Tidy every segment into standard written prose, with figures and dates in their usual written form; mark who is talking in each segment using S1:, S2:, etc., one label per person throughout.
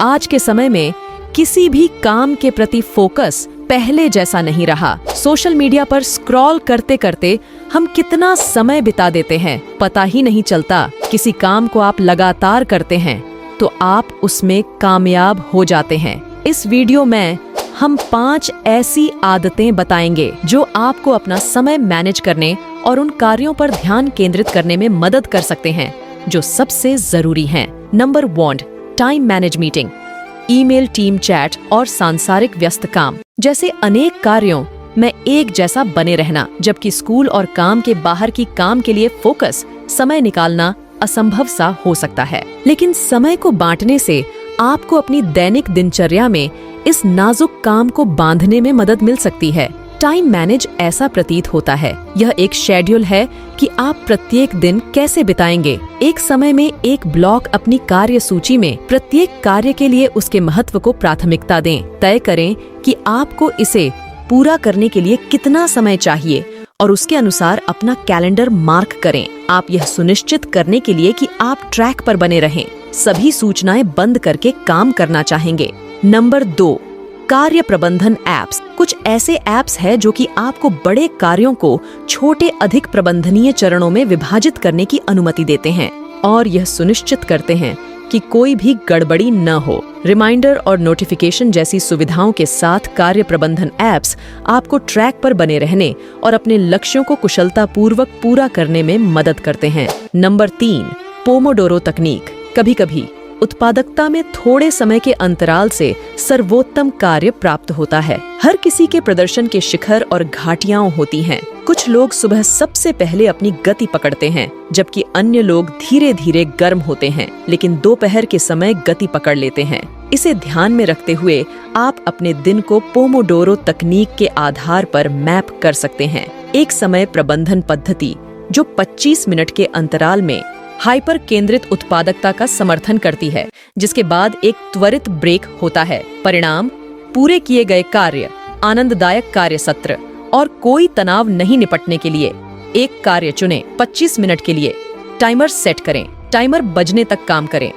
S1: आज के समय में किसी भी काम के प्रति फोकस पहले जैसा नहीं रहा। सोशल मीडिया पर स्क्रॉल करते करते हम कितना समय बिता देते हैं, पता ही नहीं चलता। किसी काम को आप लगातार करते हैं तो आप उसमें कामयाब हो जाते हैं। इस वीडियो में हम 5 ऐसी आदतें बताएंगे जो आपको अपना समय मैनेज करने और उन कार्यों पर ध्यान केंद्रित करने में मदद कर सकते हैं जो सबसे जरूरी हैं। Number 1, time manage meeting, email, team chat और सांसारिक व्यस्त काम जैसे अनेक कार्यों में एक जैसा बने रहना, जबकि स्कूल और काम के बाहर की काम के लिए फोकस समय निकालना असंभव सा हो सकता है। लेकिन समय को बांटने से आपको अपनी दैनिक दिनचर्या में इस नाजुक काम को बांधने में मदद मिल सकती है। टाइम मैनेज ऐसा प्रतीत होता है, यह एक शेड्यूल है कि आप प्रत्येक दिन कैसे बिताएंगे। एक समय में एक ब्लॉक अपनी कार्य सूची में प्रत्येक कार्य के लिए उसके महत्व को प्राथमिकता दें। तय करें कि आपको इसे पूरा करने के लिए कितना समय चाहिए और उसके अनुसार अपना कैलेंडर मार्क करें। आप यह सुनिश्चित करने के लिए कि आप ट्रैक पर बने रहें, सभी सूचनाएं बंद करके काम करना चाहेंगे। नंबर 2, कार्य प्रबंधन ऐप्स। कुछ ऐसे ऐप्स हैं जो कि आपको बड़े कार्यों को छोटे अधिक प्रबंधनीय चरणों में विभाजित करने की अनुमति देते हैं और यह सुनिश्चित करते हैं कि कोई भी गड़बड़ी न हो। रिमाइंडर और नोटिफिकेशन जैसी सुविधाओं के साथ कार्य प्रबंधन ऐप्स आपको ट्रैक पर बने रहने और अपने लक्ष्यों को कुशलतापूर्वक पूरा करने में मदद करते हैं। नंबर 3, पोमोडोरो तकनीक। कभी कभी उत्पादकता में थोड़े समय के अंतराल से सर्वोत्तम कार्य प्राप्त होता है। हर किसी के प्रदर्शन के शिखर और घाटियां होती हैं। कुछ लोग सुबह सबसे पहले अपनी गति पकड़ते हैं, जबकि अन्य लोग धीरे धीरे गर्म होते हैं, लेकिन दोपहर के समय गति पकड़ लेते हैं। इसे ध्यान में रखते हुए आप अपने दिन को पोमोडोरो तकनीक के आधार पर मैप कर सकते हैं। एक समय प्रबंधन पद्धति जो 25 मिनट के अंतराल में हाइपर केंद्रित उत्पादकता का समर्थन करती है, जिसके बाद एक त्वरित ब्रेक होता है। परिणाम, पूरे किए गए कार्य, आनंददायक कार्य सत्र और कोई तनाव नहीं निपटने के लिए एक कार्य चुनें। 25 मिनट के लिए टाइमर सेट करें, टाइमर बजने तक काम करें।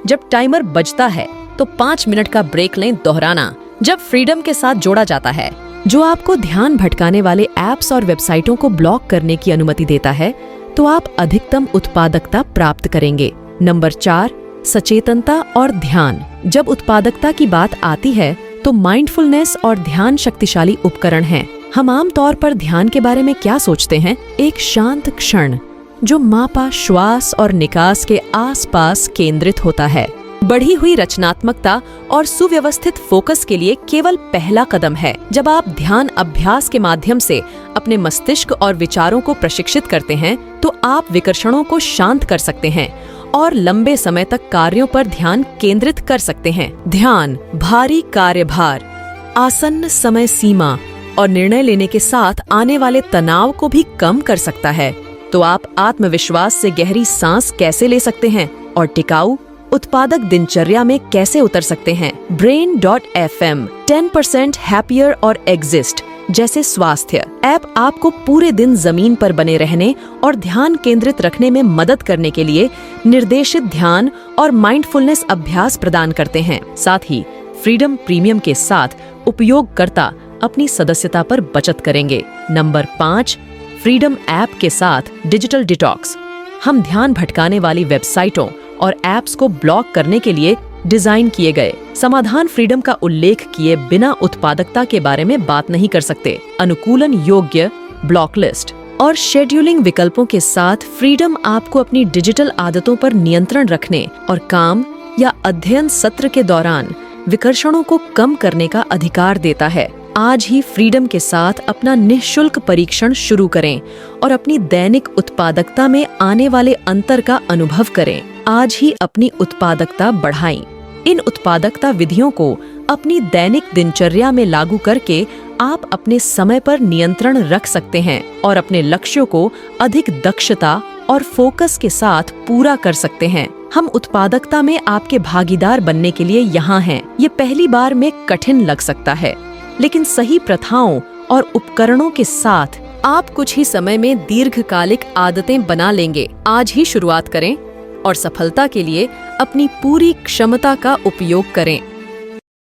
S1: जब टाइमर बजता है तो 5 मिनट का ब्रेक लें। दोहराना जब फ्रीडम के साथ जोड़ा जाता है, जो आपको ध्यान भटकाने वाले ऐप्स और वेबसाइटों को ब्लॉक करने की अनुमति देता है, तो आप अधिकतम उत्पादकता प्राप्त करेंगे। नंबर 4, सचेतनता और ध्यान। जब उत्पादकता की बात आती है तो माइंडफुलनेस और ध्यान शक्तिशाली उपकरण हैं। हम आम तौर पर ध्यान के बारे में क्या सोचते हैं? एक शांत क्षण जो मापा श्वास और निकास के आसपास केंद्रित होता है। बढ़ी हुई रचनात्मकता और सुव्यवस्थित फोकस के लिए केवल पहला कदम है। जब आप ध्यान अभ्यास के माध्यम से अपने मस्तिष्क और विचारों को प्रशिक्षित करते हैं तो आप विकर्षणों को शांत कर सकते हैं और लंबे समय तक कार्यों पर ध्यान केंद्रित कर सकते हैं। ध्यान भारी कार्यभार, आसन्न समय सीमा और निर्णय लेने के साथ आने वाले तनाव को भी कम कर सकता है। तो आप आत्मविश्वास से गहरी सांस कैसे ले सकते हैं और टिकाऊ उत्पादक दिनचर्या में कैसे उतर सकते हैं? Brain.fm 10% हैप्पियर और एग्जिस्ट जैसे स्वास्थ्य ऐप आपको पूरे दिन जमीन पर बने रहने और ध्यान केंद्रित रखने में मदद करने के लिए निर्देशित ध्यान और माइंडफुलनेस अभ्यास प्रदान करते हैं। साथ ही फ्रीडम प्रीमियम के साथ उपयोगकर्ता अपनी सदस्यता पर बचत करेंगे। नंबर 5, फ्रीडम ऐप के साथ डिजिटल डिटॉक्स। हम ध्यान भटकाने वाली वेबसाइटों और ऐप्स को ब्लॉक करने के लिए डिजाइन किए गए समाधान फ्रीडम का उल्लेख किए बिना उत्पादकता के बारे में बात नहीं कर सकते। अनुकूलन योग्य ब्लॉक लिस्ट और शेड्यूलिंग विकल्पों के साथ फ्रीडम आपको अपनी डिजिटल आदतों पर नियंत्रण रखने और काम या अध्ययन सत्र के दौरान विकर्षणों को कम करने का अधिकार देता है। आज ही फ्रीडम के साथ अपना निःशुल्क परीक्षण शुरू करें और अपनी दैनिक उत्पादकता में आने वाले अंतर का अनुभव करें। आज ही अपनी उत्पादकता बढ़ाएं। इन उत्पादकता विधियों को अपनी दैनिक दिनचर्या में लागू करके आप अपने समय पर नियंत्रण रख सकते हैं और अपने लक्ष्यों को अधिक दक्षता और फोकस के साथ पूरा कर सकते हैं। हम उत्पादकता में आपके भागीदार बनने के लिए यहाँ हैं। ये पहली बार में कठिन लग सकता है, लेकिन सही प्रथाओं और उपकरणों के साथ आप कुछ ही समय में दीर्घकालिक आदतें बना लेंगे। आज ही शुरुआत करें और सफलता के लिए अपनी पूरी क्षमता का उपयोग करें।